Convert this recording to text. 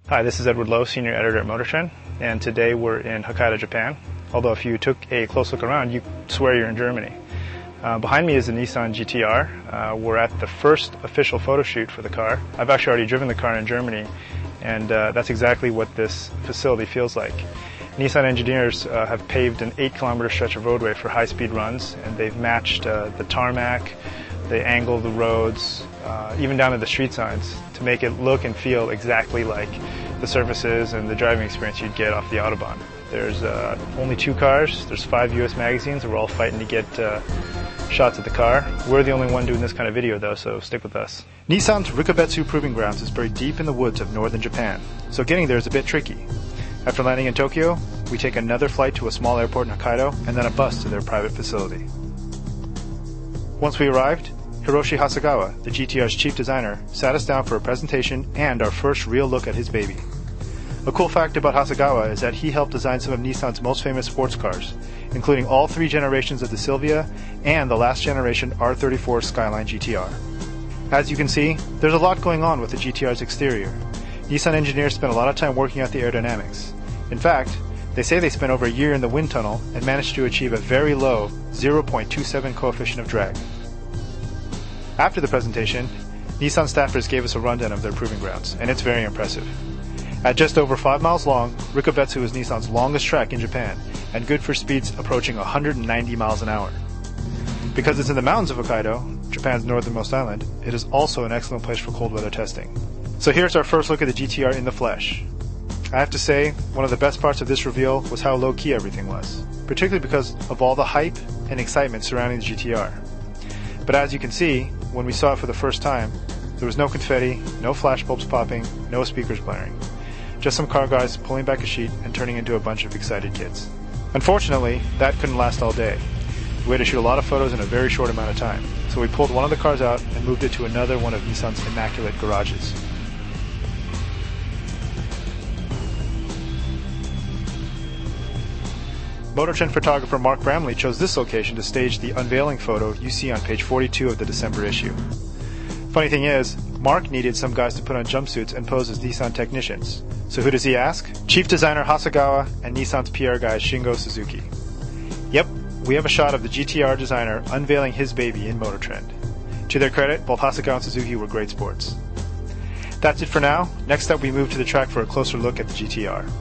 Hi, this is Edward Lowe, Senior Editor at Motortrend, and today we're in Hokkaido, Japan. Although if you took a close look around, you'd swear you're in Germany. Behind me is the Nissan GTR. We're at the first official photo shoot for the car. I've actually already driven the car in Germany, and that's exactly what this facility feels like. Nissan engineers have paved an 8-kilometer stretch of roadway for high-speed runs, and they've matched the tarmac, they angle the roads, even down to the street signs, to make it look and feel exactly like the surfaces and the driving experience you'd get off the Autobahn. There's only 2 cars, there's 5 US magazines, and we're all fighting to get shots of the car. We're the only one doing this kind of video though, so stick with us. Nissan's Rikubetsu Proving Grounds is buried deep in the woods of northern Japan, so getting there is a bit tricky. After landing in Tokyo, we take another flight to a small airport in Hokkaido, and then a bus to their private facility. Once we arrived, Hiroshi Hasegawa, the GTR's chief designer, sat us down for a presentation and our first real look at his baby. A cool fact about Hasegawa is that he helped design some of Nissan's most famous sports cars, including all 3 generations of the Silvia and the last generation R34 Skyline GTR. As you can see, there's a lot going on with the GTR's exterior. Nissan engineers spent a lot of time working out the aerodynamics. In fact, they say they spent over a year in the wind tunnel and managed to achieve a very low 0.27 coefficient of drag. After the presentation, Nissan staffers gave us a rundown of their proving grounds, and it's very impressive. At just over 5 miles long, Rikubetsu is Nissan's longest track in Japan, and good for speeds approaching 190 miles an hour. Because it's in the mountains of Hokkaido, Japan's northernmost island, it is also an excellent place for cold weather testing. So here's our first look at the GTR in the flesh. I have to say, one of the best parts of this reveal was how low-key everything was, particularly because of all the hype and excitement surrounding the GTR. But as you can see, when we saw it for the first time, there was no confetti, no flashbulbs popping, no speakers blaring. Just some car guys pulling back a sheet and turning into a bunch of excited kids. Unfortunately, that couldn't last all day. We had to shoot a lot of photos in a very short amount of time, so we pulled one of the cars out and moved it to another one of Nissan's immaculate garages. Motortrend photographer Mark Bramley chose this location to stage the unveiling photo you see on page 42 of the December issue. Funny thing is, Mark needed some guys to put on jumpsuits and pose as Nissan technicians. So who does he ask? Chief designer Hasegawa and Nissan's PR guy Shingo Suzuki. Yep, we have a shot of the GTR designer unveiling his baby in Motortrend. To their credit, both Hasegawa and Suzuki were great sports. That's it for now. Next up we move to the track for a closer look at the GTR.